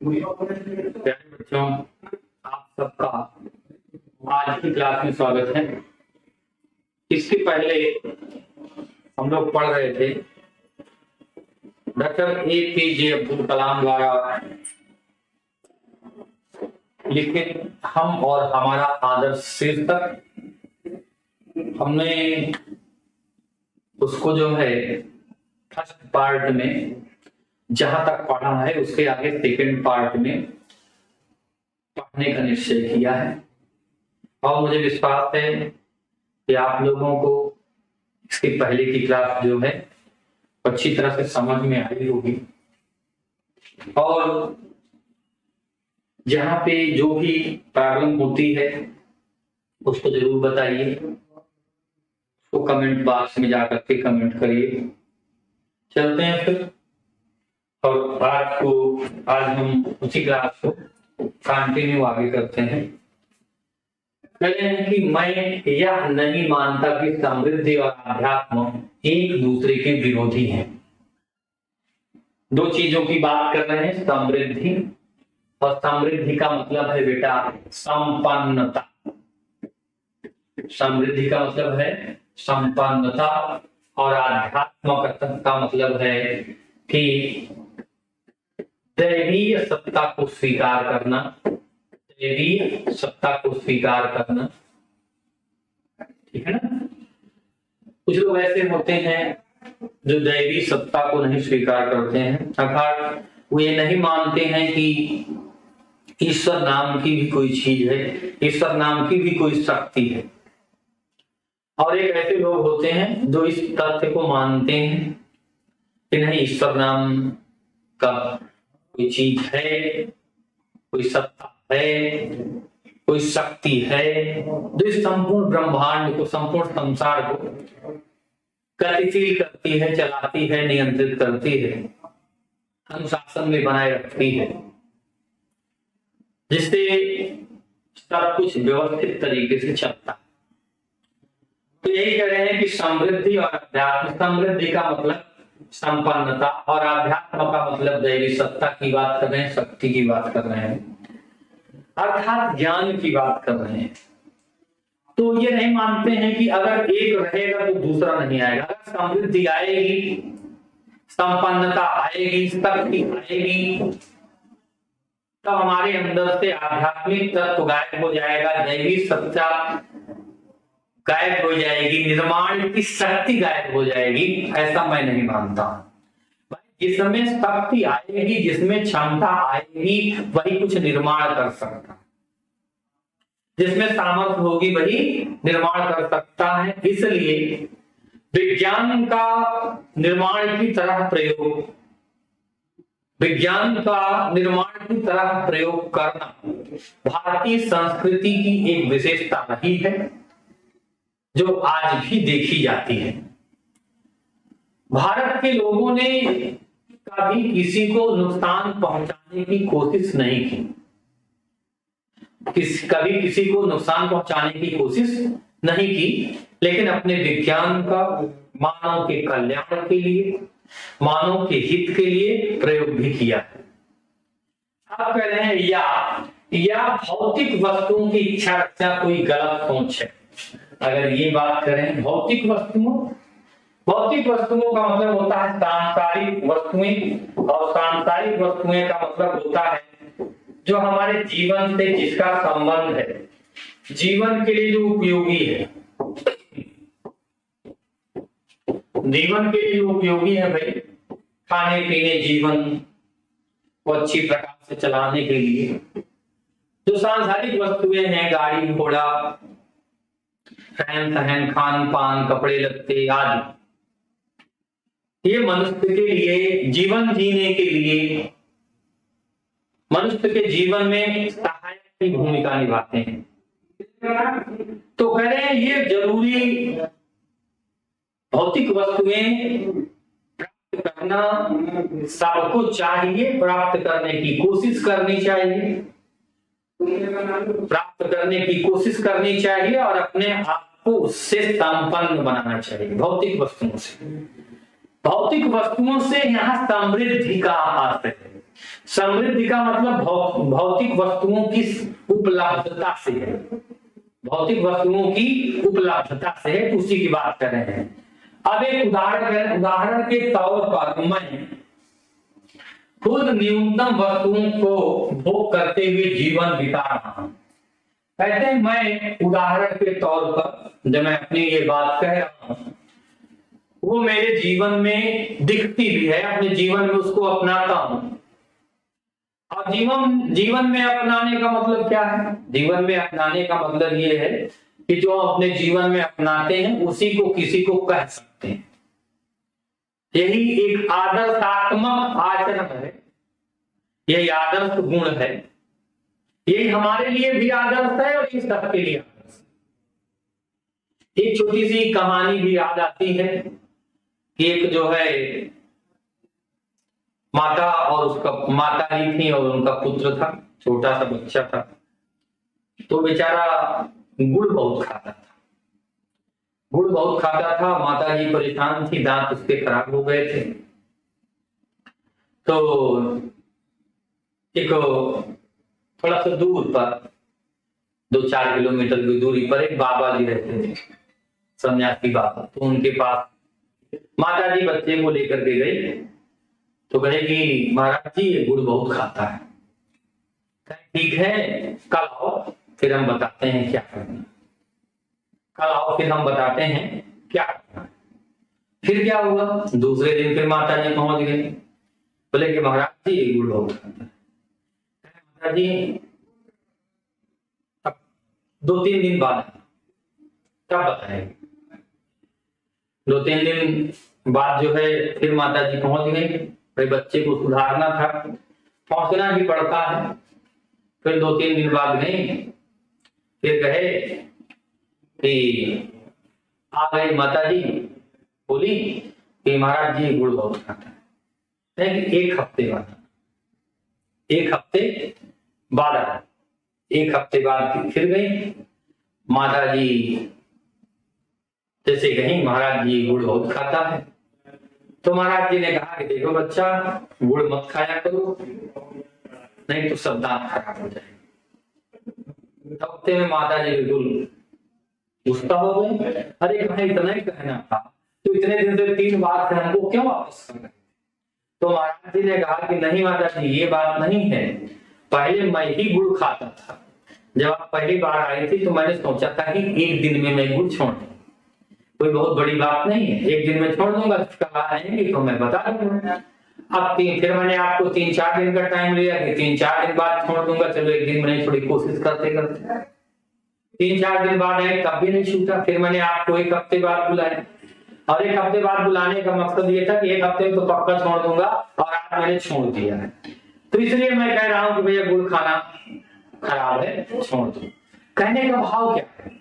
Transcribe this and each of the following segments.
प्यारे बच्चों, आप सबका आज की क्लास में स्वागत है। इसके पहले हम लोग पढ़ रहे थे डॉक्टर APJ अब्दुल कलाम द्वारा लिखित हम और हमारा आदर्श शीर्षक। हमने उसको जो है फर्स्ट पार्ट में जहां तक पढ़ा है उसके आगे सेकंड पार्ट में पढ़ने का निश्चय किया है और मुझे विश्वास है कि आप लोगों को इसके पहले की क्लास जो है अच्छी तरह से समझ में आई होगी और जहां पे जो भी प्रॉब्लम होती है उसको जरूर बताइए, तो कमेंट बॉक्स में जाकर के कमेंट करिए। चलते हैं फिर और आज हम उसी क्लास को कंटिन्यू आगे करते हैं। कहते हैं कि मैं यह नहीं मानता कि समृद्धि और अध्यात्म एक दूसरे के विरोधी हैं। दो चीजों की बात कर रहे हैं, समृद्धि, और समृद्धि का मतलब है बेटा संपन्नता। समृद्धि का मतलब है संपन्नता और आध्यात्म का मतलब है कि दैवीय सत्ता को स्वीकार करना, दैवीय सत्ता को स्वीकार करना। ठीक है ना। कुछ लोग ऐसे होते हैं जो दैवी सत्ता को नहीं स्वीकार करते हैं, अर्थात वो ये नहीं मानते हैं कि ईश्वर नाम की भी कोई चीज है, ईश्वर नाम की भी कोई शक्ति है। और एक ऐसे लोग होते हैं जो इस तथ्य को मानते हैं कि नहीं, ईश्वर नाम का कोई चीज है, कोई सत्ता है, कोई शक्ति है जो इस संपूर्ण ब्रह्मांड को, संपूर्ण संसार को गतिशील करती है, चलाती है, नियंत्रित करती है, अनुशासन में बनाए रखती है, जिससे सब कुछ व्यवस्थित तरीके से चलता है। तो यही कह रहे हैं कि समृद्धि और अध्यात्म, समृद्धि का मतलब संपन्नता और अध्यात्म का मतलब दैवी सत्ता की बात कर रहे हैं, शक्ति की बात कर रहे हैं, अर्थात ज्ञान की बात कर रहे हैं। तो ये नहीं मानते हैं कि अगर एक रहेगा तो दूसरा नहीं आएगा। अगर समृद्धि आएगी, संपन्नता आएगी, शक्ति आएगी, तब हमारे अंदर से आध्यात्मिक तत्व गायब हो जाएगा, दैवी सत्ता गायब हो जाएगी, निर्माण की शक्ति गायब हो जाएगी। ऐसा मैं नहीं मानता। जिसमें शक्ति आएगी, जिसमें क्षमता आएगी, वही कुछ निर्माण कर सकता है। जिसमें सामर्थ्य होगी वही निर्माण कर सकता है। इसलिए विज्ञान का निर्माण की तरह प्रयोग, विज्ञान का निर्माण की तरह प्रयोग करना भारतीय संस्कृति की एक विशेषता रही है जो आज भी देखी जाती है। भारत के लोगों ने कभी किसी को नुकसान पहुंचाने की कोशिश नहीं की, कभी किसी को नुकसान पहुंचाने की कोशिश नहीं की, लेकिन अपने विज्ञान का मानव के कल्याण के लिए, मानव के हित के लिए प्रयोग भी किया है। आप कह रहे हैं या भौतिक वस्तुओं की इच्छा रखना कोई गलत सोच है। अगर ये बात करें भौतिक वस्तुओं का मतलब होता है सांसारिक वस्तुएं, और सांसारिक वस्तुएं का मतलब होता है जो हमारे जीवन से जिसका संबंध है, जीवन के लिए जो उपयोगी है, जीवन के लिए जो उपयोगी है भाई, खाने पीने, जीवन को अच्छी प्रकार से चलाने के लिए जो सांसारिक वस्तुएं हैं, गाड़ी घोड़ा, रहन सहन, खान पान, कपड़े लत्ते आदि, ये मनुष्य के लिए, जीवन जीने के लिए, मनुष्य के जीवन में सहायक की भूमिका निभाते हैं। तो कह रहे हैं ये जरूरी भौतिक वस्तुएं प्राप्त करना सबको चाहिए, प्राप्त करने की कोशिश करनी चाहिए, प्राप्त करने की कोशिश करनी चाहिए और अपने आप को उससे संपन्न बनाना चाहिए। भौतिक वस्तुओं से, भौतिक वस्तुओं से यहाँ समृद्धि का अर्थ है। समृद्धि का मतलब भौतिक वस्तुओं की उपलब्धता से है, भौतिक वस्तुओं की उपलब्धता से है, तो उसी की बात कर रहे हैं। अब एक उदाहरण के तौर पर मैं खुद न्यूनतम वस्तुओं को भोग करते हुए जीवन बिता रहा हूं। कहते हैं मैं उदाहरण के तौर पर जब मैं अपनी ये बात कह रहा हूं, वो मेरे जीवन में दिखती भी है, अपने जीवन में उसको अपनाता हूं। और जीवन में अपनाने का मतलब क्या है? जीवन में अपनाने का मतलब ये है कि जो अपने जीवन में अपनाते हैं उसी को किसी को कह सकते हैं। यही एक आदर्शात्मक आचरण है, यही आदर्श गुण है, यही हमारे लिए भी आदर्श है और ये सबके लिए आदर्श है। एक छोटी सी कहानी भी याद आती है कि एक जो है माता और उसका माता ही थी और उनका पुत्र था, छोटा सा बच्चा था। तो बेचारा गुड़ बहुत खाता था, गुड़ बहुत खाता था। माता जी परेशान थी, दांत उसके खराब हो गए थे। तो एक थोड़ा सा दूर पर 2-4 किलोमीटर की दूरी पर एक बाबा जी रहते थे, सन्यासी बाबा। तो उनके पास माता जी बच्चे को लेकर के गई, तो कहे कि महाराज जी ये गुड़ बहुत खाता है। ठीक है, कल आओ फिर हम बताते हैं क्या करना, कल आओ फिर हम बताते हैं क्या करना। फिर क्या हुआ, दूसरे दिन फिर माता जी पहुंच गए, बोले कि महाराज जी ये गुड़ बहुत खाता है। माता जी अब 2-3 दिन बाद तब बताएंगे। 2-3 दिन बाद जो है फिर माता जी पहुंच गई, भाई बच्चे को सुधारना था, पहुंचना ही पड़ता है। फिर 2-3 दिन बाद गए, फिर कहे कि आ गई माता जी, बोली कि महाराज जी गुड़ बहुत खाता है। एक हफ्ते बाद, एक हफ्ते बाद आया, एक हफ्ते बाद फिर गई माता जी, जैसे कहीं महाराज जी गुड़ बहुत खाता है। तो महाराज जी ने कहा कि देखो बच्चा, गुड़ मत खाया करो, नहीं तो सब दांत खराब हो जाएंगे। हफ्ते में माता जी बिल्कुल गुस्सा हो गई, अरे कहा इतना ही कहना था, तो इतने दिन से 3 बार से हमको क्यों वापस कर रहे? तो महाराज जी ने कहा कि नहीं माता जी ये बात नहीं है, पहले मैं ही गुड़ खाता था। जब आप पहली बार आई थी तो मैंने सोचा था कि एक दिन में मैं गुड़ छोड़ दूं, कोई बहुत बड़ी बात नहीं है, एक दिन में छोड़ दूंगा, कल आएंगे तो मैं बता दूंगा। अब फिर मैंने आपको 3-4 दिन का टाइम लिया कि 3-4 दिन बाद छोड़ दूंगा, चलो एक दिन मैंने थोड़ी कोशिश करते करते 3-4 दिन बाद आए तब भी नहीं छूटा। फिर मैंने आपको 1 हफ्ते बाद बुलाया, और 1 हफ्ते बाद बुलाने का मकसद ये था कि 1 हफ्ते में तो पक्का छोड़ दूंगा, और आज मैंने छोड़ दिया है। तो इसलिए मैं कह रहा हूं कि भैया गुड़ खाना खराब है, छोड़ दो। कहने का भाव क्या है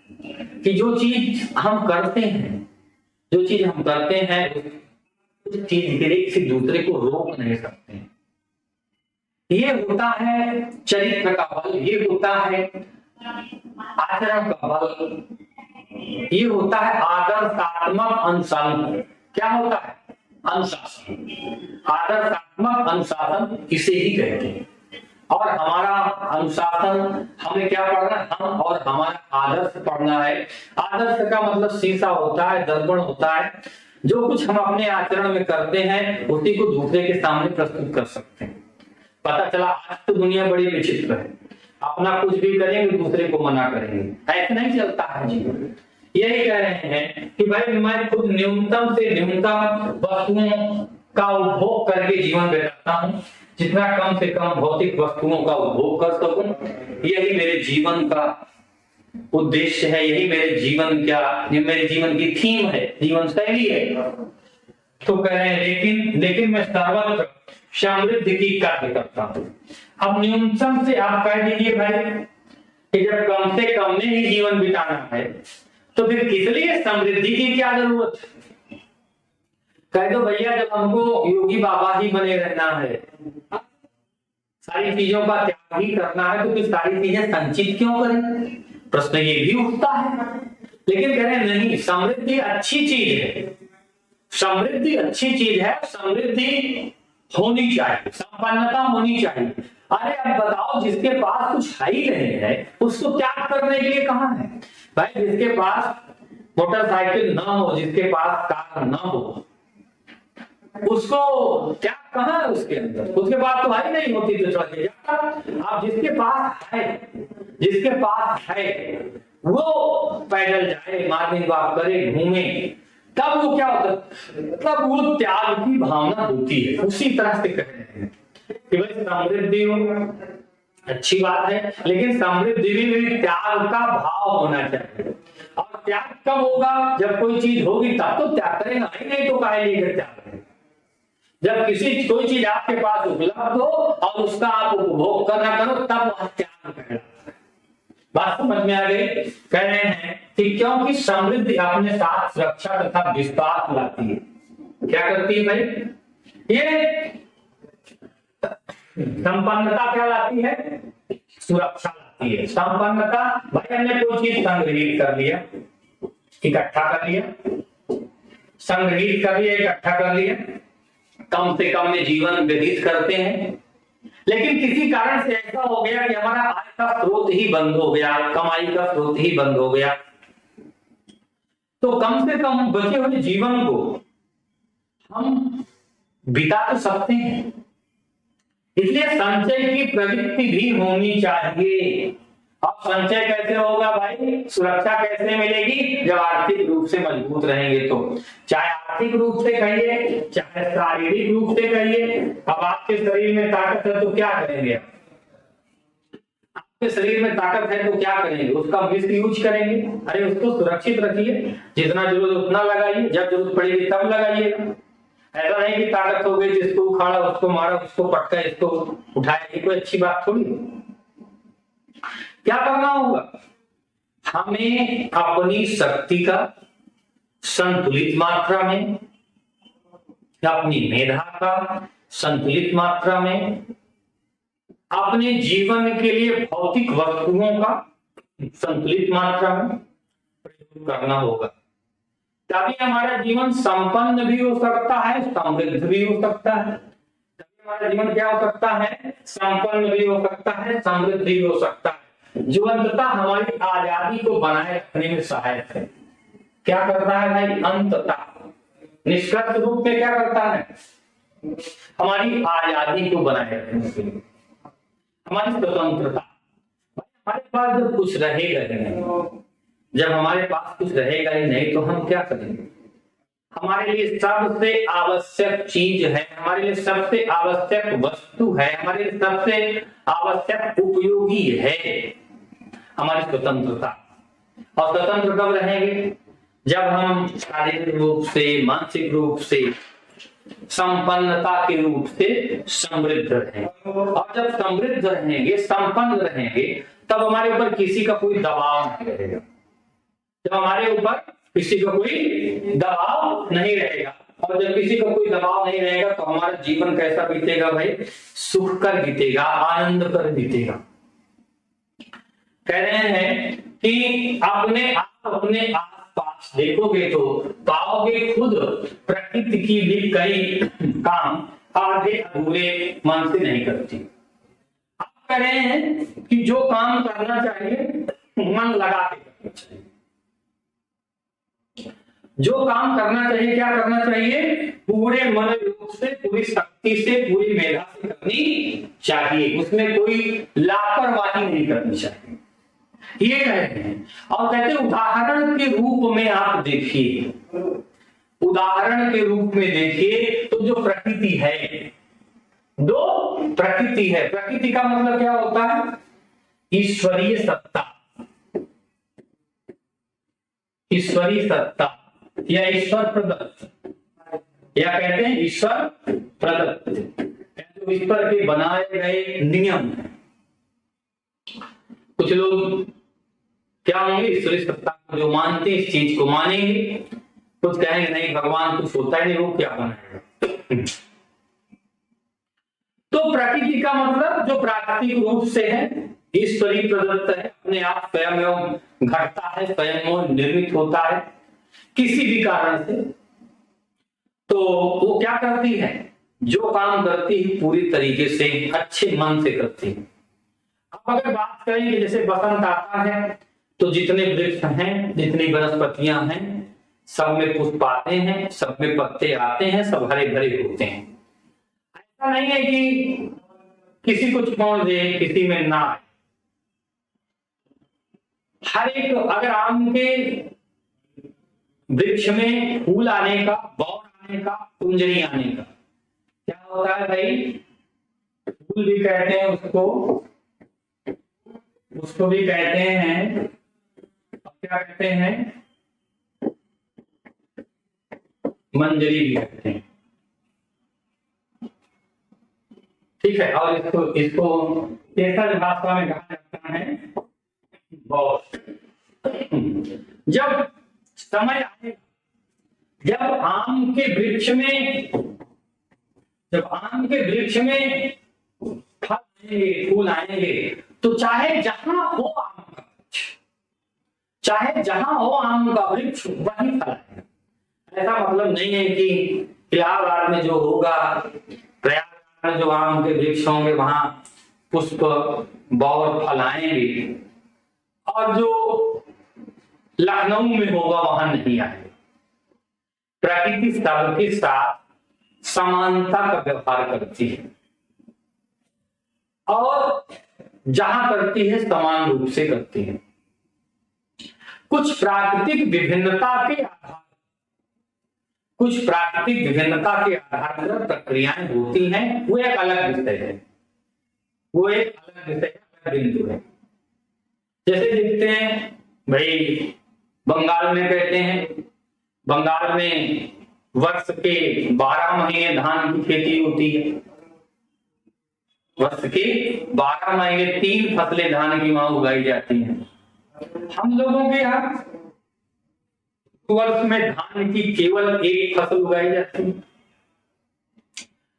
कि जो चीज हम करते हैं, जो चीज हम करते हैं उस चीज के लिए किसी दूसरे को रोक नहीं सकते हैं। ये होता है चरित्र का बल, ये होता है आचरण का बल, ये होता है आदर्शात्मक अनुशासन। क्या होता है? अनुशासन। आदर्शात्मक अनुशासन इसे ही कहते हैं। और हमारा अनुशासन, हमें क्या पढ़ना है? हम और हमारा आदर्श पढ़ना है। आदर्श का मतलब शीशा होता है, दर्पण होता है, जो कुछ हम अपने आचरण में करते हैं उसी को दूसरे के सामने प्रस्तुत कर सकते हैं। पता चला आज तो दुनिया बड़ी विचित्र है, अपना कुछ भी करेंगे दूसरे को मना करेंगे, ऐसे नहीं चलता है जीवन। यही कह रहे हैं कि भाई मैं खुद न्यूनतम से न्यूनतम वस्तुओं का उपभोग करके जीवन बिताता हूँ, जितना कम से कम भौतिक वस्तुओं का उपभोग कर सकूं, यही मेरे जीवन का उद्देश्य है, यही मेरे जीवन की थीम है, जीवन शैली है। तो कह रहे हैं लेकिन मैं सर्वत्र समृद्धि की कार्य करता हूं। अब न्यूनतम से आप कह दीजिए भाई कि जब कम से कम में ही जीवन बिताना है तो फिर किस लिए समृद्धि की क्या जरूरत है? कह दो भैया जब हमको योगी बाबा ही बने रहना है, सारी चीजों का त्याग ही करना है, तो फिर सारी चीजें संचित क्यों करें? प्रश्न ये भी उठता है। लेकिन कह रहे हैं नहीं, समृद्धि अच्छी चीज है, समृद्धि अच्छी चीज है, समृद्धि होनी चाहिए। संपन्नता होनी चाहिए। अरे अब बताओ, जिसके पास कुछ है ही नहीं है उसको त्याग करने के लिए कहाँ है भाई? जिसके पास मोटरसाइकिल ना हो, जिसके पास कार ना हो, उसको त्याग कहाँ है उसके अंदर? उसके पास तो है नहीं होती तो चल जाता। अब जिसके पास है, जिसके पास है वो पैदल जाए, मॉर्निंग वॉक करे, घूमे, तब वो क्या होता है? तब वो त्याग की भावना होती है। उसी तरह से कह रहे हैं कि भाई समृद्धि हो, अच्छी बात है, लेकिन समृद्धि भी त्याग का भाव होना चाहिए। और त्याग कब होगा? जब कोई चीज होगी तब तो त्याग करेगा, नहीं तो काहे लिए त्याग करेगा? जब कोई चीज आपके पास उपलब्ध हो और उसका आप उपभोग करना करो, तब वह त्याग कहलाता है। बात समझ में आ गई? कह रहे हैं कि क्योंकि समृद्धि अपने साथ सुरक्षा तथा विश्वास लाती है। क्या करती है भाई? ये संपन्नता क्या लाती है? सुरक्षा लाती है। संपन्नता, भाई हमने कोई चीज संग्रहित कर लिया, इकट्ठा कर लिया, संग्रहित कर लिया, इकट्ठा कर लिया, कम से कम में जीवन व्यतीत करते हैं, लेकिन किसी कारण से ऐसा हो गया कि हमारा आय का स्रोत ही बंद हो गया, कमाई का स्रोत ही बंद हो गया, तो कम से कम बचे हुए जीवन को हम बिता तो सकते हैं। इसलिए संचय की प्रवृत्ति भी होनी चाहिए। अब संचय कैसे होगा भाई? सुरक्षा कैसे मिलेगी? जब आर्थिक रूप से मजबूत रहेंगे तो, चाहे आर्थिक रूप से कहिए, चाहे शारीरिक रूप से कहिए। अब आपके शरीर में ताकत है तो क्या करेंगे? आपके शरीर में ताकत है तो क्या करेंगे? उसका मिस यूज करेंगे। अरे उसको सुरक्षित रखिए, जितना जरूरत उतना लगाइए, जब जरूरत पड़ेगी तब लगाइएगा। ऐसा नहीं कि ताकत हो गई, जिसको उखाड़ा उसको मारा, उसको पटका इसको उठाया, ये कोई अच्छी बात थोड़ी। क्या करना होगा? हमें अपनी शक्ति का संतुलित मात्रा में, अपनी मेधा का संतुलित मात्रा में, अपने जीवन के लिए भौतिक वस्तुओं का संतुलित मात्रा में प्रयोग करना होगा। तभी हमारा जीवन संपन्न भी हो सकता है, समृद्ध भी हो सकता है। तभी हमारा जीवन क्या हो सकता है? संपन्न भी हो सकता है, समृद्ध भी हो सकता है। जीवंतता हमारी आजादी को बनाए रखने में सहायक है। क्या करता है भाई? अंततः निष्कर्ष रूप में क्या करता है? हमारी आजादी को बनाए रखने के लिए, हमारी स्वतंत्रता। हमारे पास जब कुछ रहेगा ही नहीं, जब हमारे पास कुछ रहेगा ही नहीं तो हम क्या करेंगे? हमारे लिए सबसे आवश्यक चीज है, हमारे लिए सबसे आवश्यक वस्तु है, हमारे लिए सबसे आवश्यक उपयोगी है हमारी स्वतंत्रता। और स्वतंत्र कब रहेंगे? जब हम शारीरिक रूप से, मानसिक रूप से, संपन्नता के रूप से समृद्ध रहेंगे। और जब समृद्ध रहेंगे, संपन्न रहेंगे, तब हमारे ऊपर किसी का कोई दबाव नहीं रहेगा। जब हमारे ऊपर किसी का कोई दबाव नहीं रहेगा, और जब किसी का कोई दबाव नहीं रहेगा तो हमारा जीवन कैसा बीतेगा भाई? सुख कर बीतेगा, आनंद कर बीतेगा। कह रहे हैं कि अपने आसपास देखोगे तो पाओगे खुद प्रकृति की भी कई काम आधे अधूरे मन से नहीं करती। आप कह रहे हैं कि जो काम करना चाहिए मन लगा के करना चाहिए, जो काम करना चाहिए, क्या करना चाहिए? पूरे मन रूप से, पूरी शक्ति से, पूरी मेधा से करनी चाहिए। उसमें कोई लापरवाही नहीं करनी चाहिए, ये कहते हैं। और कहते हैं उदाहरण के रूप में आप देखिए, उदाहरण के रूप में देखिए तो जो प्रकृति है, दो प्रकृति है। प्रकृति का मतलब क्या होता है? ईश्वरीय सत्ता, ईश्वरीय सत्ता या ईश्वर प्रदत्त, या कहते हैं ईश्वर प्रदत्त, जो ईश्वर के बनाए गए नियम है। कुछ लोग क्या होंगे? ईश्वरीय सत्ता को जो मानते इस चीज को मानेंगे, कुछ कहेंगे नहीं भगवान कुछ होता ही नहीं, वो क्या बनाएगा। तो प्रकृति का मतलब जो प्राकृतिक रूप से है, ईश्वरीय प्रदत्त है, अपने आप स्वयं घटता है, स्वयं निर्मित होता है किसी भी कारण से। तो वो क्या करती है? जो काम करती है पूरी तरीके से अच्छे मन से करती है। अब अगर बात करें कि जैसे बसंत आता है तो जितने वृक्ष हैं, जितनी वनस्पतियां हैं, सब में पुष्प आते हैं, सब में पत्ते आते हैं, सब हरे भरे होते हैं। ऐसा नहीं है कि किसी को छोड़ दे, किसी में ना आए। हर एक, अगर आम के वृक्ष में फूल आने का, बौर आने का, कुंजरी आने का क्या होता है भाई? फूल भी कहते हैं उसको, उसको भी कहते हैं, क्या कहते हैं? मंजरी भी कहते हैं। ठीक है। और इसको इसको केसर भाषा में कहा जाता है बौर। जब समय आएगा, जब आम के वृक्ष में, जब आम के वृक्ष में फल आएंगे, फूल आएंगे, तो चाहे जहां हो आम का वृक्ष, चाहे जहां हो आम का वृक्ष, वही फल आएगा। ऐसा मतलब नहीं है कि इलाहाबाद में जो होगा, प्रयागराज में जो आम के वृक्ष होंगे वहां पुष्प, बौर, फल आएंगे, और जो लखनऊ में होगा वहां नहीं आएगा। प्रकृति सबके साथ समानता का व्यवहार करती है और जहां करती है समान रूप से करती है। कुछ प्राकृतिक विभिन्नता के आधार, कुछ प्राकृतिक विभिन्नता के आधार पर प्रक्रियाएं होती हैं, वो एक अलग विषय है, वो एक अलग विषय है, बिंदु है। जैसे देखते हैं भाई, बंगाल में कहते हैं, बंगाल में वर्ष के 12 महीने धान की खेती होती है। वर्ष के 12 महीने 3 फसलें धान की वहां उगाई जाती हैं। हम लोगों के यहाँ वर्ष में धान की केवल एक फसल उगाई जाती है।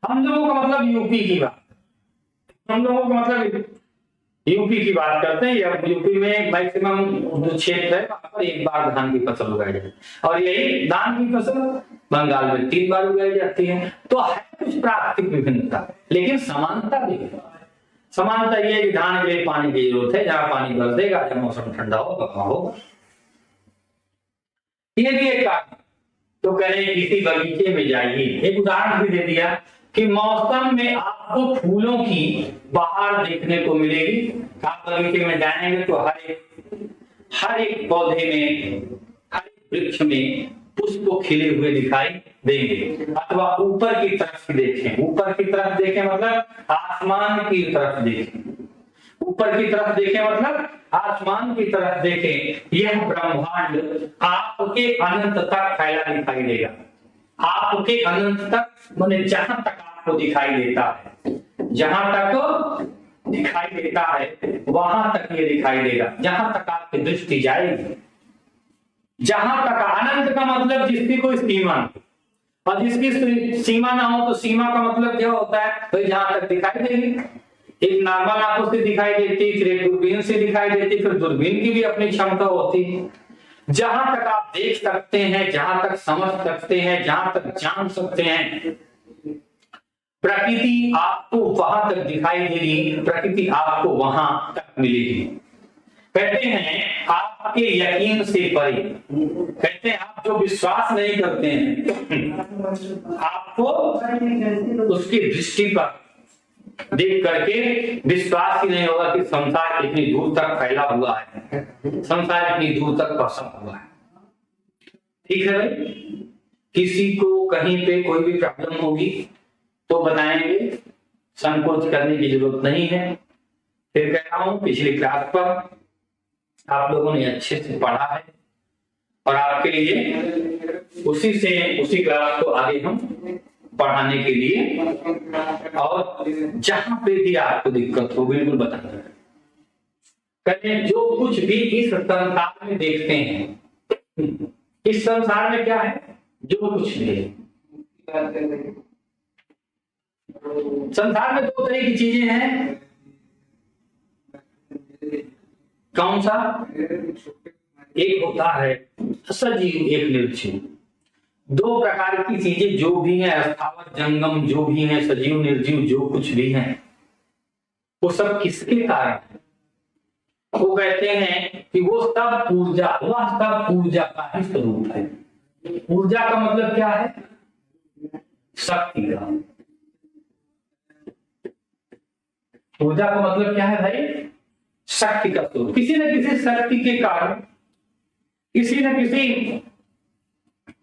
हम लोगों का मतलब यूपी की बात, हम लोगों का मतलब यूपी की बात करते हैं। या यूपी में मैक्सिमम जो क्षेत्र है वहां पर एक बार धान की फसल उगाई जाती है, और यही धान की फसल बंगाल में 3 बार उगाई जाती है। तो है कुछ प्राकृतिक विभिन्नता, लेकिन समानता भी है। समानता ये है कि धान के लिए पानी की जरूरत है, जहां पानी बरसेगा, जब मौसम ठंडा हो, पका हो, ये भी एक कारण। तो कह रहे किसी बगीचे में जाइए, एक उदाहरण भी दे दिया कि मौसम में आपको फूलों की बहार देखने को मिलेगी। आप बगीचे में जाएंगे तो हर एक पौधे में, हर एक वृक्ष में पुष्प खिले हुए दिखाई देंगे। अथवा ऊपर की तरफ देखें, ऊपर की तरफ देखें मतलब आसमान की तरफ देखें, ऊपर की तरफ देखें मतलब आसमान की तरफ देखें। यह ब्रह्मांड आपके अनंत तक फैला दिखाई देगा। आपके अनंत तक, माने जहां तक आपको दिखाई देता है, जहां तक दिखाई देता है वहां तक ये दिखाई देगा, जहां तक आपकी दृष्टि जाएगी। जहां तक, अनंत का मतलब जिसकी कोई सीमा नहीं, और जिसकी सीमा ना हो तो सीमा का मतलब क्या होता है भाई, जहां तक दिखाई देगी। एक नॉर्मल आंखों से दिखाई देती, फिर एक दूरबीन से दिखाई देती, फिर दूरबीन की भी अपनी क्षमता होती है। जहां तक आप देख सकते हैं, जहां तक समझ सकते हैं, जहां तक जान सकते हैं, प्रकृति आपको वहां तक दिखाई देगी, प्रकृति आपको वहां तक मिलेगी। कहते हैं आपके यकीन से परे, कहते हैं आप जो विश्वास नहीं करते हैं, आपको उसकी दृष्टि पर देख करके विश्वास ही नहीं होगा कि संसार इतनी दूर तक फैला हुआ है, संसार इतनी दूर तक पसरा हुआ है। ठीक है भाई, किसी को कहीं पे कोई भी प्रॉब्लम होगी तो बताएंगे, संकोच करने की जरूरत नहीं है। फिर कह रहा हूं, पिछली क्लास पर आप लोगों ने अच्छे से पढ़ा है और आपके लिए उसी क्लास को आगे हम पढ़ाने के लिए, और जहां पे भी आपको दिक्कत हो बिल्कुल बताना। कहते हैं जो कुछ भी इस संसार में देखते हैं, इस संसार में क्या है, जो कुछ भी है, संसार में 2 तरह की चीजें हैं। कौन सा? एक होता है सजीव, एक निर्जीव। दो प्रकार की चीजें जो भी हैं, स्थावर जंगम जो भी हैं, सजीव निर्जीव जो कुछ भी हैं, वो सब किसके कारण है? वो कहते हैं कि वो सब ऊर्जा, वह सब ऊर्जा का ही स्वरूप है। ऊर्जा का मतलब क्या है? शक्ति का। ऊर्जा का मतलब क्या है भाई? शक्ति का स्वरूप। किसी न किसी शक्ति के कारण, किसी न किसी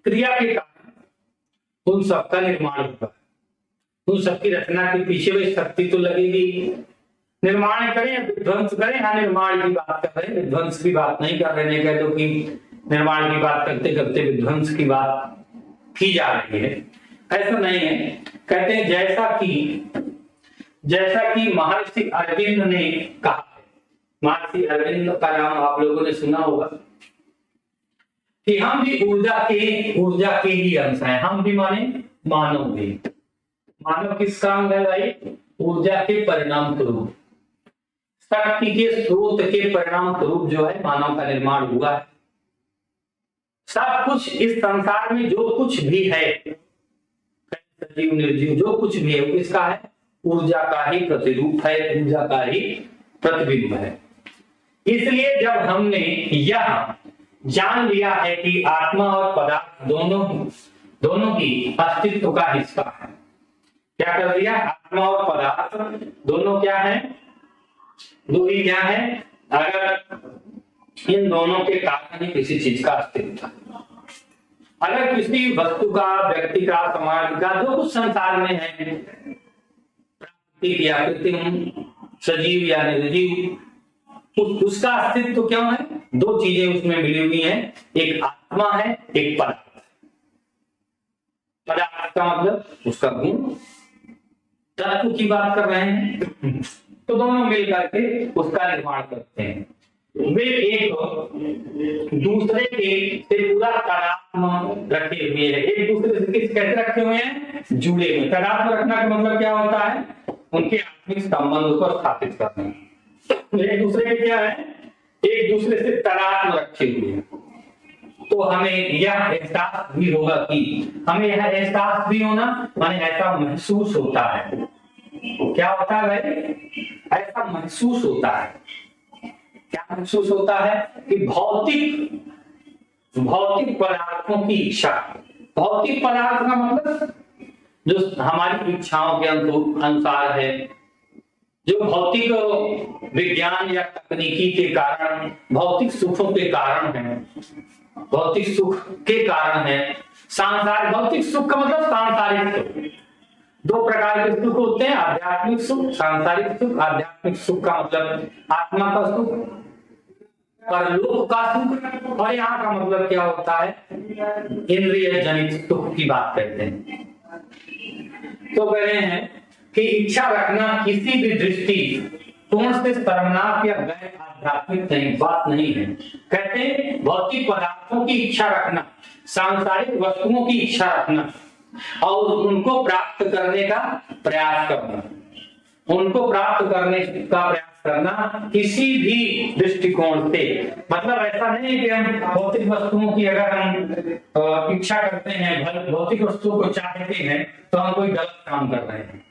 क्रिया के कारण उन सबका निर्माण होगा। उन सबकी रचना के पीछे वही शक्ति तो लगेगी। निर्माण करें, विध्वंस करें। हाँ, निर्माण की बात कर रहे हैं, विध्वंस की बात नहीं कर रहे। नहीं कह दो कि निर्माण की बात करते करते विध्वंस की बात की जा रही है, ऐसा नहीं है। कहते हैं जैसा कि महर्षि अरविंद ने कहा है, महर्षि अरविंद का नाम आप लोगों ने सुना होगा, कि हम भी ऊर्जा के ही अंश हैं। हम भी माने मानव भी। मानव किसका अंग है भाई? ऊर्जा के परिणाम स्वरूप, शक्ति के स्रोत के परिणाम स्वरूप जो है मानव का निर्माण हुआ है। सब कुछ इस संसार में जो कुछ भी है, सजीव निर्जीव जो कुछ भी है, वो किसका है? ऊर्जा का ही प्रतिरूप है, ऊर्जा का ही प्रतिबिंब है। इसलिए जब हमने यह जान लिया है कि आत्मा और पदार्थ दोनों की अस्तित्व का हिस्सा है, क्या कर दिया? आत्मा और पदार्थ दोनों क्या है? दो ही क्या है? अगर इन दोनों के कारण ही किसी चीज का अस्तित्व है। अगर किसी वस्तु का, व्यक्ति का, समाज का, जो कुछ संसार में है, प्राकृतिक या कृत्रिम, सजीव या निर्जीव, उसका अस्तित्व क्यों है? दो चीजें उसमें मिली हुई हैं, एक आत्मा है, एक पदार्थ। पदार्थ का मतलब उसका गुण, तत्व की बात कर रहे हैं, तो दोनों मिल करके उसका निर्माण करते हैं। वे एक दूसरे के से पूरा तादात्म्य रखे हुए हैं। एक दूसरे से कैसे रखे हुए हैं? जुड़े हुए। तादात्म्य रखना का मतलब क्या होता है? उनके आत्मिक संबंध को स्थापित करना। एक दूसरे के क्या है? एक दूसरे से तादात्म्य रखे हुए हैं। तो हमें यह एहसास भी होगा कि हमें यह एहसास भी होना, माने ऐसा महसूस होता है। क्या होता है भाई? ऐसा महसूस होता है। क्या महसूस होता है? कि भौतिक पदार्थों की इच्छा। भौतिक पदार्थ का मतलब जो हमारी इच्छाओं के अनुसार है, जो भौतिक विज्ञान या तकनीकी के कारण, भौतिक सुखों के कारण है, भौतिक सुख के कारण है। सांसारिक, भौतिक सुख का मतलब सांसारिक सुख। दो प्रकार के सुख होते हैं, आध्यात्मिक सुख, सांसारिक सुख। आध्यात्मिक सुख का मतलब आत्मा का सुख, परलोक का सुख, और यहाँ का मतलब क्या होता है? इंद्रिय जनित सुख की बात कहते हैं। तो कह रहे हैं कि इच्छा रखना किसी भी दृष्टि कोण से शर्मनाक या गैर आध्यात्मिक बात नहीं है। कहते हैं भौतिक पदार्थों की इच्छा रखना, सांसारिक वस्तुओं की इच्छा रखना और उनको प्राप्त करने का प्रयास करना, उनको प्राप्त करने का प्रयास करना किसी भी दृष्टिकोण से, मतलब ऐसा नहीं कि हम भौतिक वस्तुओं की अगर हम इच्छा करते हैं, भौतिक वस्तुओं को चाहते हैं, तो हम कोई गलत काम कर रहे हैं।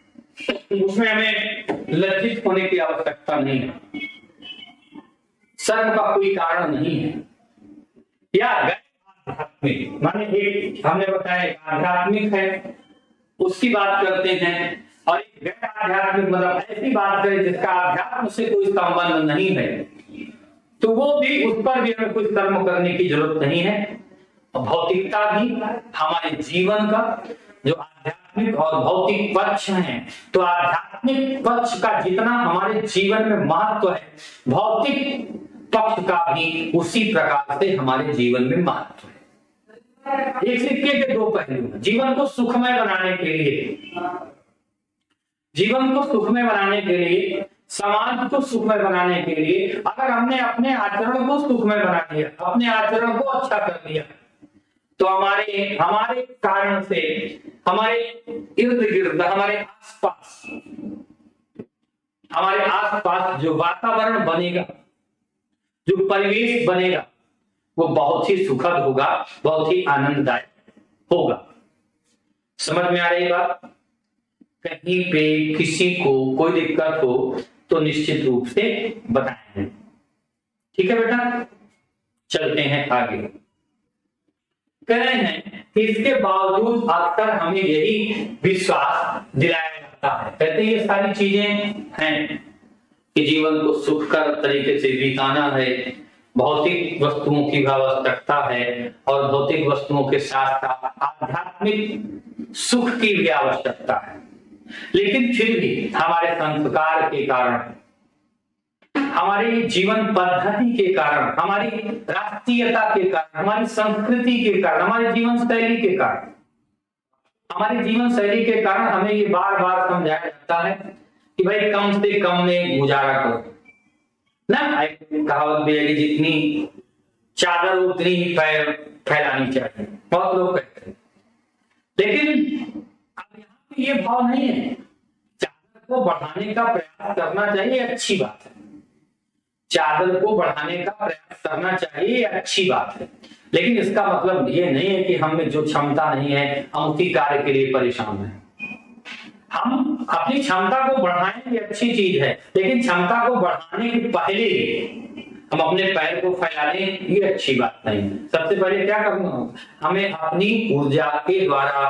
उसमें हमें लज्जित होने की आवश्यकता नहीं है, शर्म का कोई कारण नहीं है। या आध्यात्मिक, माने एक हमने बताया आध्यात्मिक है, उसकी बात करते हैं, और एक गैर आध्यात्मिक मतलब ऐसी बात करें जिसका आध्यात्म से कोई संबंध नहीं है, तो वो भी, उस पर भी हमें कुछ कर्म करने की जरूरत नहीं है। भौतिकता भी हमारे जीवन का जो आध्यात्मिक और भौतिक पक्ष है, तो आध्यात्मिक पक्ष का जितना हमारे जीवन में महत्व है, भौतिक पक्ष का भी उसी प्रकार से हमारे जीवन में महत्व है। एक सिक्के के दो पहलू हैं। जीवन को सुखमय बनाने के लिए, जीवन को सुखमय बनाने के लिए, समाज को सुखमय बनाने के लिए, अगर हमने अपने आचरण को सुखमय बना दिया, अपने आचरण को अच्छा कर दिया, तो हमारे कारण से हमारे इर्द गिर्द, हमारे आसपास जो वातावरण बनेगा, जो परिवेश बनेगा, वो बहुत ही सुखद होगा, बहुत ही आनंददायक। होगा। समझ में आ रही बात? कहीं पे किसी को कोई दिक्कत हो तो निश्चित रूप से बताएंगे। ठीक है बेटा, चलते हैं आगे। कह रहे हैं कि इसके बावजूद अक्सर हमें यही विश्वास दिलाया जाता है, कहते हैं ये सारी चीजें हैं कि जीवन को सुखकर तरीके से बिताना है, भौतिक वस्तुओं की भी आवश्यकता है और भौतिक वस्तुओं के साथ साथ आध्यात्मिक सुख की भी आवश्यकता है। लेकिन फिर भी हमारे संस्कार के कारण, हमारी जीवन पद्धति के कारण, हमारी राष्ट्रीयता के कारण, हमारी संस्कृति के कारण, हमारी जीवन शैली के कारण, हमारी जीवन शैली के कारण हमें ये बार बार समझाया जाता है कि भाई कम से कम में गुजारा करो ना। कहावत भी है कि जितनी चादर उतनी ही फैलानी चाहिए, बहुत लोग कहते हैं। लेकिन अब यहाँ पे ये भाव नहीं है। चादर को बढ़ाने का प्रयास करना चाहिए, अच्छी बात है। चादर को बढ़ाने का प्रयास करना चाहिए, अच्छी बात है। लेकिन इसका मतलब ये नहीं है कि हम में जो क्षमता नहीं है हम उसी कार्य के लिए परेशान हैं। हम अपनी क्षमता को बढ़ाएं, ये अच्छी चीज है, लेकिन क्षमता को बढ़ाने के पहले हम अपने पैर को फैला लें, ये अच्छी बात नहीं है। सबसे पहले क्या करना होगा, हमें अपनी ऊर्जा के द्वारा,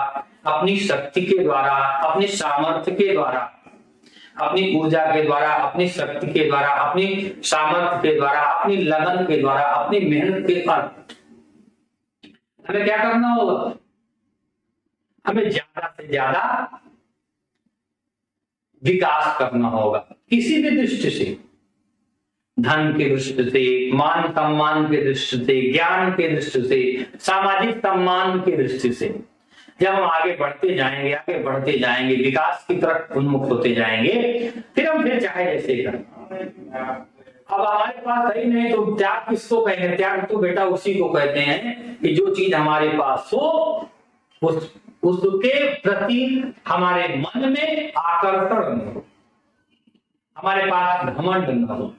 अपनी शक्ति के द्वारा, अपने सामर्थ्य के द्वारा, अपनी ऊर्जा के द्वारा, अपनी शक्ति के द्वारा, अपनी सामर्थ्य के द्वारा, अपनी लगन के द्वारा, अपनी मेहनत के द्वारा हमें क्या करना होगा, हमें ज्यादा से ज्यादा विकास करना होगा। किसी भी दृष्टि से, धन की दृष्टि से, मान सम्मान की दृष्टि से, ज्ञान की दृष्टि से, सामाजिक सम्मान की दृष्टि से जब हम आगे बढ़ते जाएंगे, आगे बढ़ते जाएंगे, विकास की तरफ उन्मुख होते जाएंगे, फिर चाहे जैसे करें। अब हमारे पास सही नहीं तो त्याग किसको कहेंगे? त्याग तो बेटा उसी को कहते हैं कि जो चीज हमारे पास हो उसके प्रति हमारे मन में आकर्षण न हो, हमारे पास घमंड न हो।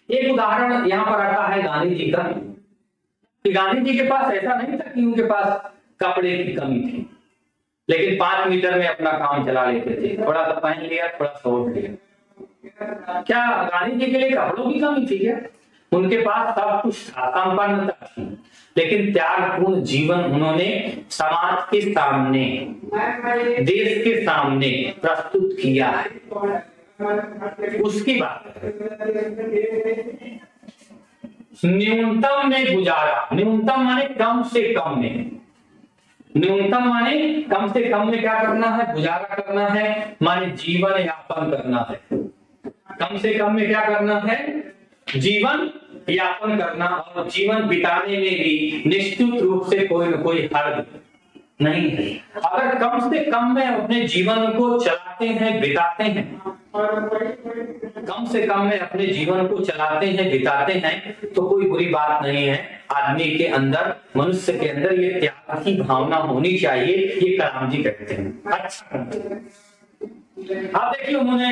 एक उदाहरण यहां पर आता है गांधी जी का, कि गांधी जी के पास ऐसा नहीं था कि उनके पास कपड़े की कमी थी, लेकिन 5 मीटर में अपना काम चला लेते थे। थोड़ा सा पहन लिया, थोड़ा सा ओढ़ लिया। क्या गांधी जी के लिए कपड़ों की कमी थी क्या? उनके पास सब कुछ था, संपन्नता थी, लेकिन त्यागपूर्ण जीवन उन्होंने समाज के सामने, देश के सामने प्रस्तुत किया है। उसकी बात है। न्यूनतम में गुजारा, न्यूनतम माने कम से कम में, न्यूनतम माने कम से कम में क्या करना है? गुजारा करना है, माने जीवन यापन करना है। कम से कम में क्या करना है? जीवन यापन करना, और जीवन बिताने में भी निश्चित रूप से कोई न कोई हर्ज नहीं है। अगर कम से कम में अपने जीवन को चलाते हैं, बिताते हैं, कम से कम में अपने जीवन को चलाते हैं, बिताते हैं, तो कोई बुरी बात नहीं है। आदमी के अंदर, मनुष्य के अंदर ये त्याग की भावना होनी चाहिए, ये कलाम जी कहते हैं। अच्छा, आप देखिए उन्होंने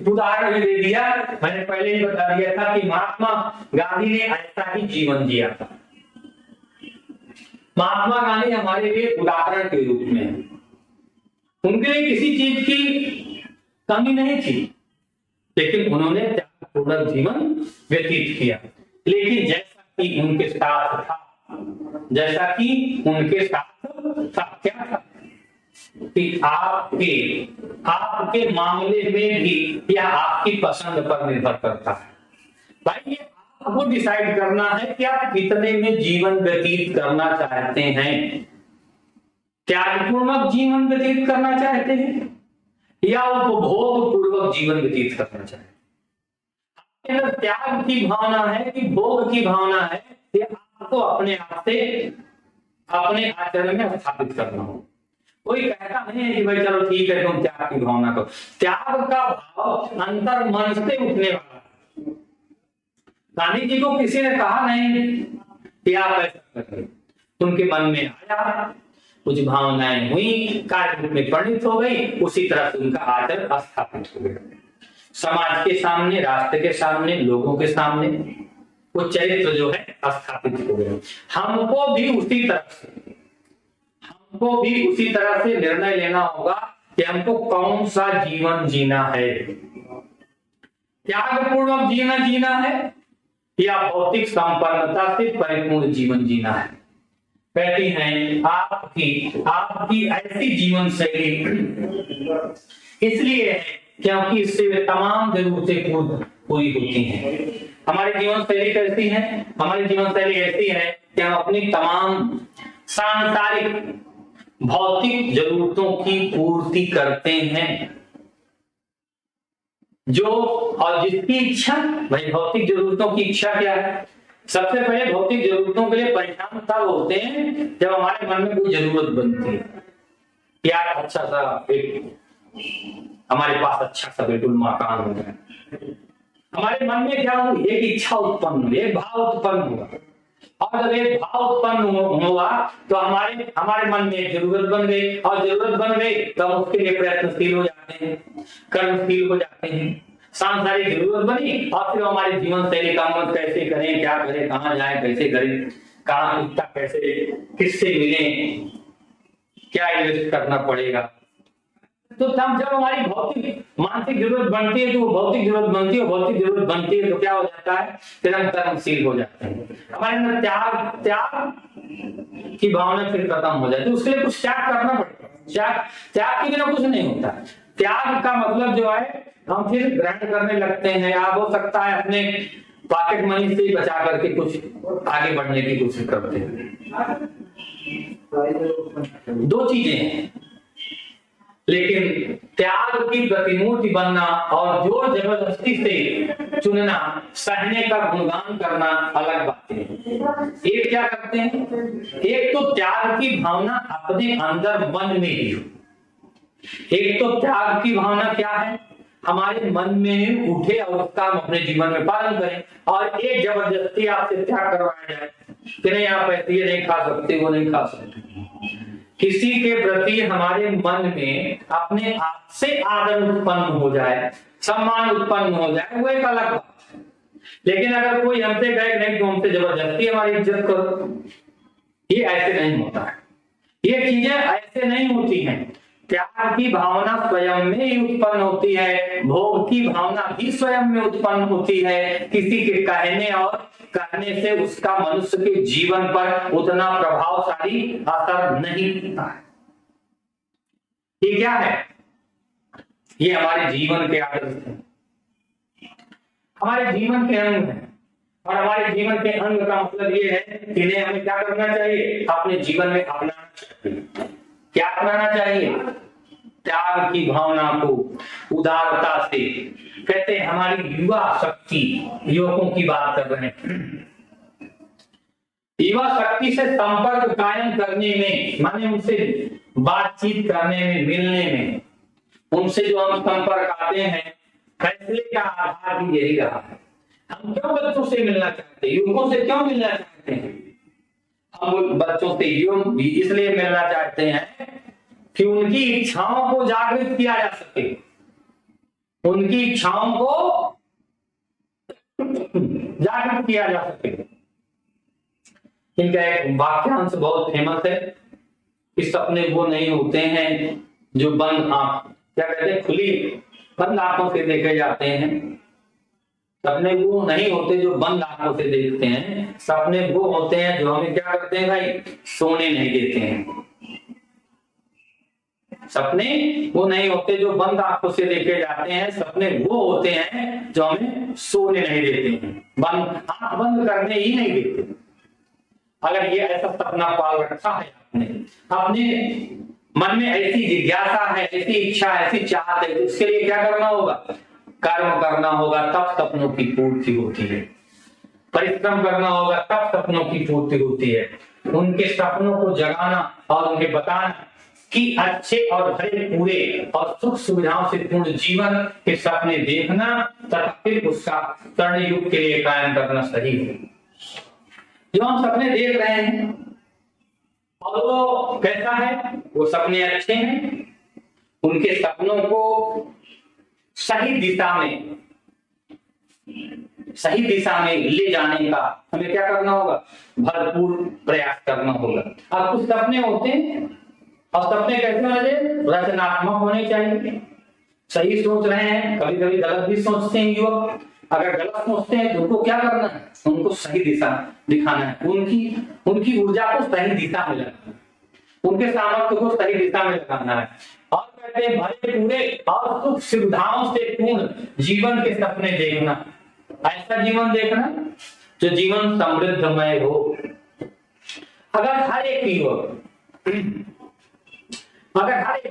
उदाहरण भी दे दिया, मैंने पहले ही बता दिया था कि महात्मा गांधी ने ऐसा ही जीवन जिया था। महात्मा गांधी हमारे लिए उदाहरण के रूप में, उनके लिए किसी चीज की कमी नहीं थी, लेकिन उन्होंने त्यागपूर्ण जीवन व्यतीत किया। लेकिन जैसा कि उनके साथ था, जैसा कि उनके साथ क्या था कि आपके मामले में भी यह आपकी पसंद पर निर्भर करता है। भाई ये आपको डिसाइड करना है कि आप कितने में जीवन व्यतीत करना चाहते हैं। त्यागपूर्वक जीवन व्यतीत करना चाहते हैं या उपभोग पूर्वक जीवन व्यतीत करना चाहते हैं? आपके अंदर त्याग की भावना है कि भोग की भावना है, ये आपको अपने आप से अपने आचरण में स्थापित करना हो। कोई कहता नहीं है कि भाई चलो ठीक है तुम त्याग की भावना करो। त्याग का भाव अंतर मन से उठने वाला है। गांधी जी को किसी ने कहा नहीं कि आप ऐसा करें, उनके मन में आया, कुछ भावनाएं हुई, कार्य रूप में परिणित हो गई, उसी तरह से उनका आचरण स्थापित हो गया। समाज के सामने, राष्ट्र के सामने, लोगों के सामने वो चरित्र जो है स्थापित हो गया। हमको भी उसी तरह से हमको भी उसी तरह से निर्णय लेना होगा कि हमको कौन सा जीवन जीना है। त्यागपूर्वक जीवन जीना है या भौतिक संपन्नता से परिपूर्ण जीवन जीना है। कहती हैं आपकी ऐसी जीवन शैली इसलिए है क्योंकि इससे वे तमाम जरूरतें पूरी होती हैं। हमारी जीवन शैली कैसी है? हमारी जीवन शैली ऐसी है कि हम अपनी तमाम सांसारिक भौतिक जरूरतों की पूर्ति करते हैं। जो और जिसकी इच्छा, भाई भौतिक जरूरतों की इच्छा क्या है? सबसे पहले भौतिक जरूरतों के लिए परेशान तब होते हैं जब हमारे मन में कोई जरूरत बनती है। यार अच्छा सा एक हमारे पास अच्छा सा बेडरूम मकान हो जाए, हमारे मन में क्या हुई? एक इच्छा उत्पन्न हुई, एक भाव उत्पन्न हुआ, और जब एक भाव उत्पन्न हुआ तो हमारे मन में एक जरूरत बन गई, और जरूरत बन गई तो हम उसके लिए प्रयत्नशील हो जाते हैं, कर्मशील हो जाते हैं। सांसारिक जरूरत बनी और फिर हमारे जीवन शैली का मन कैसे करें, क्या करें, कहाँ जाएं, कैसे करें, कहाँ कैसे, किससे मिलें, क्या इन्वेस्ट करना पड़ेगा। तो तब जब हमारी भौतिक मानसिक जरूरत बनती है तो वो भौतिक जरूरत बनती है, भौतिक जरूरत बनती है तो क्या हो जाता है? फिर हम कर्मशील हो जाते हैं, हमारे अंदर त्याग की भावना फिर खत्म हो जाती है। उसके लिए कुछ त्याग करना पड़ता है। त्याग के बिना कुछ नहीं होता। त्याग का मतलब जो है हम फिर ग्रहण करने लगते हैं, या हो सकता है अपने पॉकेट मनी से बचा करके कुछ आगे बढ़ने की कोशिश करते हैं। दो चीजें हैं, लेकिन त्याग की प्रतिमूर्ति बनना और जोर जबरदस्ती से चुनना, सहने का गुणगान करना अलग बात है। एक क्या करते हैं? एक तो त्याग की भावना अपने अंदर मन में ही हो। एक तो त्याग की भावना क्या है? हमारे मन में उठे और उसका हम अपने जीवन में पालन करें। और एक जबरदस्ती आपसे त्याग करवाया जाए कि नहीं आप ये नहीं खा सकते, वो नहीं खा सकते। किसी के प्रति हमारे मन में अपने आप से आदर उत्पन्न हो जाए, सम्मान उत्पन्न हो जाए, वो एक अलग बात है। लेकिन अगर कोई हमसे कहे नहीं तो हमसे जबरदस्ती हमारी इज्जत करो, ये ऐसे नहीं होता है। ये चीजें ऐसे नहीं होती हैं। प्यार की भावना स्वयं में ही उत्पन्न होती है, भोग की भावना भी स्वयं में उत्पन्न होती है। किसी के कहने और करने से उसका मनुष्य के जीवन पर उतना प्रभावशाली असर नहीं होता है। ये क्या है? ये हमारे जीवन के आदर्श हैं, हमारे जीवन के अंग हैं। और हमारे जीवन के अंग का मतलब ये है कि इन्हें हमें क्या करना चाहिए? अपने जीवन में अपनाना चाहिए। क्या अपनाना चाहिए? त्याग की भावना को उदारता से। कहते हैं हमारी युवा शक्ति, युवकों की बात कर रहे हैं, युवा शक्ति से संपर्क कायम करने में, माने उनसे बातचीत करने में, मिलने में, उनसे जो हम संपर्क आते हैं, फैसले का आधार भी यही रहा है। हम क्यों बच्चों से मिलना चाहते हैं? युवकों से क्यों मिलना चाहते हैं? हम बच्चों से इसलिए मिलना चाहते हैं कि उनकी इच्छाओं को जागृत किया जा सके, उनकी इच्छाओं को जागृत किया जा सके। इनका एक वाक्यांश बहुत फेमस है कि सपने वो नहीं होते हैं जो बंद आंख, क्या कहते हैं, खुली बंद आंखों से देखे जाते हैं। सपने वो नहीं होते जो बंद आंखों से देखते हैं। सपने वो होते हैं जो हमें क्या करते हैं भाई? सोने नहीं देते हैं। सपने वो नहीं होते जो बंद आंखों से देखे जाते हैं। सपने वो होते हैं जो हमें सोने नहीं देते हैं, आंख बंद करने ही नहीं देते। अगर ये ऐसा सपना पाल रखा है आपने, अपने मन में ऐसी जिज्ञासा है, ऐसी इच्छा, ऐसी चाहत है, उसके लिए क्या करना होगा? कर्म करना होगा, तब सपनों की पूर्ति होती है। परिश्रम करना होगा, तब सपनों की पूर्ति होती है। उनके सपनों को जगाना और उन्हें बताना कि अच्छे और भरे पूरे और सुख सुविधाओं से पूर्ण जीवन के सपने देखना तथा फिर उसका स्वर्ण युग के लिए कायम करना सही है। जो हम सपने देख रहे हैं और वो कैसा है? वो सपने अच्छे हैं। उनके सपनों को सही दिशा में ले जाने का हमें क्या करना होगा? भरपूर प्रयास करना होगा। अब कुछ सपने होते हैं और सपने कैसे होने चाहिए? रचनात्मक होने चाहिए। सही सोच रहे हैं, कभी कभी गलत भी सोचते हैं युवक। अगर गलत सोचते हैं तो उनको क्या करना है? उनको सही दिशा दिखाना है, उनकी ऊर्जा को सही दिशा में लगाना है, उनके सामर्थ्य को सही दिशा में लगाना है। और कहते हैं भले पूरे और सुख सुविधाओं से पूर्ण जीवन के सपने देखना। ऐसा जीवन देखना जो जीवन समृद्धमय हो। अगर हर एक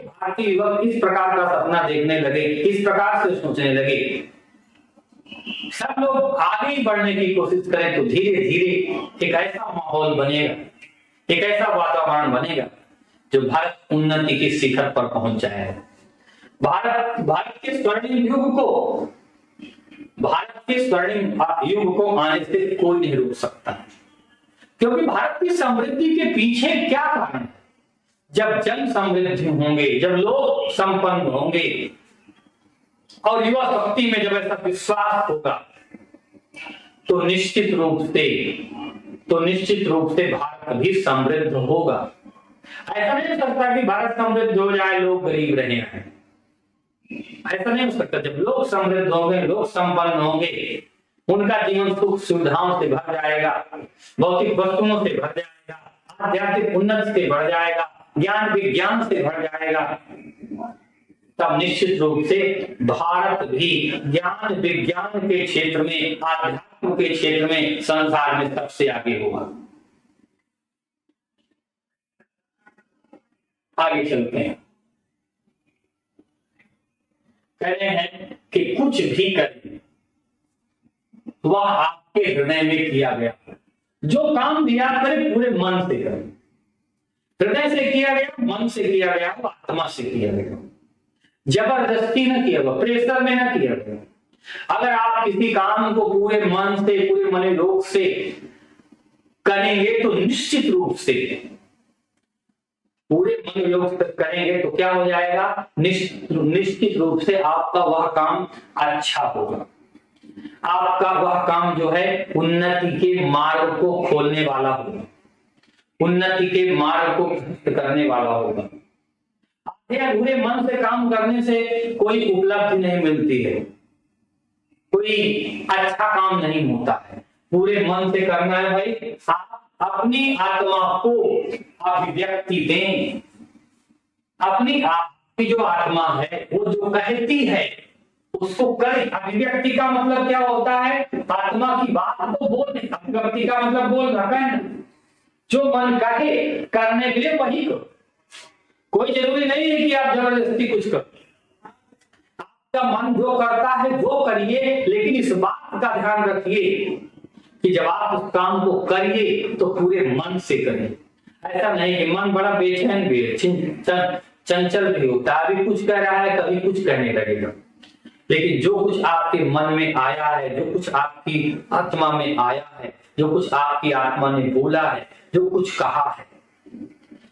भारतीय युवक इस प्रकार का सपना देखने लगे, इस प्रकार से सोचने लगे, सब लोग आगे बढ़ने की कोशिश करें, तो धीरे धीरे एक ऐसा माहौल बनेगा, एक ऐसा वातावरण बनेगा जो भारत उन्नति के शिखर पर पहुंच जाएगा। भारत के स्वर्णिम युग को आने से कोई नहीं रोक सकता, क्योंकि भारत की समृद्धि के पीछे क्या कारण है? जब जन समृद्ध होंगे, जब लोग संपन्न होंगे और युवा शक्ति में जब ऐसा विश्वास होगा, तो निश्चित रूप से भारत भी समृद्ध होगा। ऐसा नहीं हो सकता कि भारत समृद्ध हो जाए, लोग गरीब रहे हैं। ऐसा नहीं हो सकता। जब लोग समृद्ध होंगे, लोग संपन्न होंगे, उनका जीवन सुख सुविधाओं से भर जाएगा, भौतिक वस्तुओं से भर जाएगा, आध्यात्मिक उन्नति से भर जाएगा, ज्ञान विज्ञान से भर जाएगा, तब निश्चित रूप से भारत भी ज्ञान विज्ञान के क्षेत्र में, आध्यात्म के क्षेत्र में संसार में सबसे आगे होगा। आगे चलते हैं। कह रहे हैं कि कुछ भी करें वह आपके हृदय में किया गया, जो काम दिया करे पूरे मन से करें। हृदय से किया गया, मन से किया गया, आत्मा से किया गया, जबरदस्ती न किया गया, प्रेशर में न किया गया। अगर आप किसी काम को पूरे मन से, पूरे मनोयोग से करेंगे तो निश्चित रूप से पूरे मनोयोग से करेंगे तो क्या हो जाएगा? निश्चित रूप से आपका वह काम अच्छा होगा। आपका वह काम जो है उन्नति के मार्ग को खोलने वाला होगा, उन्नति के मार्ग को करने वाला होगा। अधूरे मन से काम करने से कोई उपलब्धि नहीं मिलती है, कोई अच्छा काम नहीं होता है। पूरे मन से करना है भाई। आप अपनी आत्मा को अभिव्यक्ति दें। अपनी आपकी जो आत्मा है वो जो कहती है उसको करें। अभिव्यक्ति का मतलब क्या होता है? आत्मा की बात को बोलने। अभिव्यक्ति का मतलब बोलना, कहना। जो मन कहे करने के लिए वही करो। कोई जरूरी नहीं है कि आप जबरदस्ती कुछ करो। आपका मन जो करता है वो करिए, लेकिन इस बात का ध्यान रखिए कि जब आप उस काम को करिए तो पूरे मन से करें। ऐसा नहीं कि मन बड़ा बेचैन भी है, चंचल भी होता है, अभी कुछ कह रहा है कभी कुछ कहने लगेगा। लेकिन जो कुछ आपके मन में आया है, जो कुछ आपकी आत्मा में आया है, जो कुछ आपकी आत्मा ने बोला है, जो कुछ कहा है,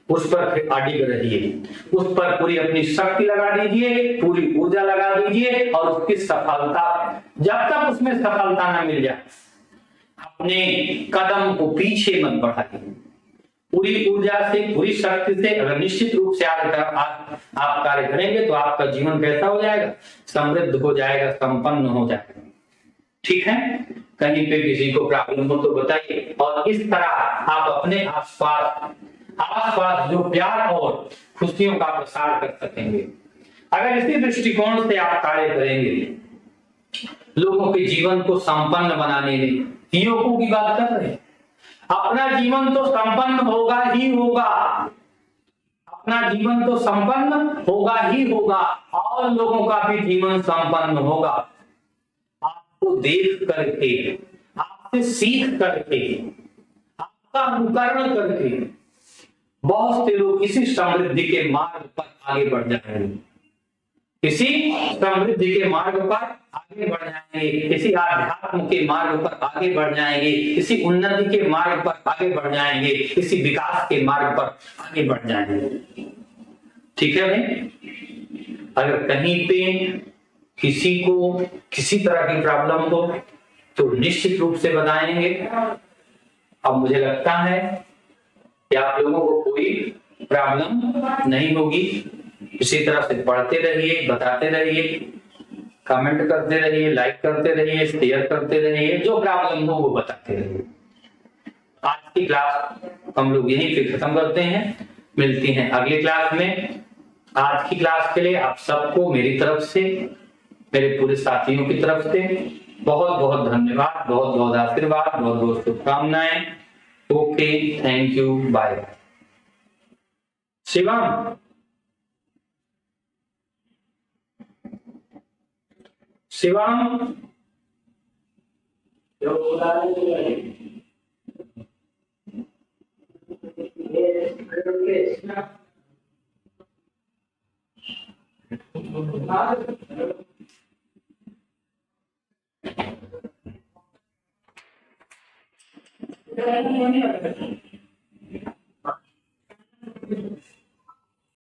उस पर फिर अडिग रहिए। उस पर पूरी अपनी शक्ति लगा दीजिए, पूरी ऊर्जा लगा दीजिए, और उसकी सफलता, जब तक उसमें सफलता न मिल जाए अपने कदम को पीछे मत बढ़ाइए। पूरी ऊर्जा से, पूरी शक्ति से अगर निश्चित रूप से आप कार्य करेंगे तो आपका जीवन कैसा हो जाएगा? समृद्ध हो जाएगा, संपन्न हो जाएगा। ठीक है? कहीं पे किसी को प्रॉब्लम हो तो बताइए। और इस तरह आप अपने आसपास जो प्यार और खुशियों का प्रसार कर सकेंगे। अगर इसी दृष्टिकोण से आप कार्य करेंगे, लोगों के जीवन को संपन्न बनाने में, युवकों की बात कर रहे हैं, अपना जीवन तो संपन्न होगा ही होगा, अपना जीवन तो संपन्न होगा ही होगा, और लोगों का भी जीवन संपन्न होगा। आपको देख करके, आपसे सीख करके, आपका अनुकरण करके बहुत से लोग इसी समृद्धि के मार्ग पर आगे बढ़ जाएंगे, इसी समृद्धि के मार्ग पर आगे बढ़ जाएंगे, इसी आध्यात्म के मार्ग पर आगे बढ़ जाएंगे, इसी उन्नति के मार्ग पर आगे बढ़ जाएंगे, इसी विकास के मार्ग पर आगे बढ़ जाएंगे। ठीक है भाई? अगर कहीं पे किसी को किसी तरह की प्रॉब्लम हो तो निश्चित रूप से बताएंगे। अब मुझे लगता है कि आप लोगों को कोई प्रॉब्लम नहीं होगी। इसी तरह से पढ़ते रहिए, बताते रहिए, कमेंट करते रहिए, लाइक करते रहिए, शेयर करते रहिए, जो प्रॉब्लम हो वो बताते रहिए। आज की क्लास हम लोग यहीं पे खत्म करते हैं, मिलती हैं अगली क्लास में। आज की क्लास के लिए आप सबको मेरी तरफ से, मेरे पूरे साथियों की तरफ से बहुत बहुत धन्यवाद, बहुत बहुत आशीर्वाद, बहुत बहुत शुभकामनाएं। Okay, thank you, bye bye. Shivam, Shivam,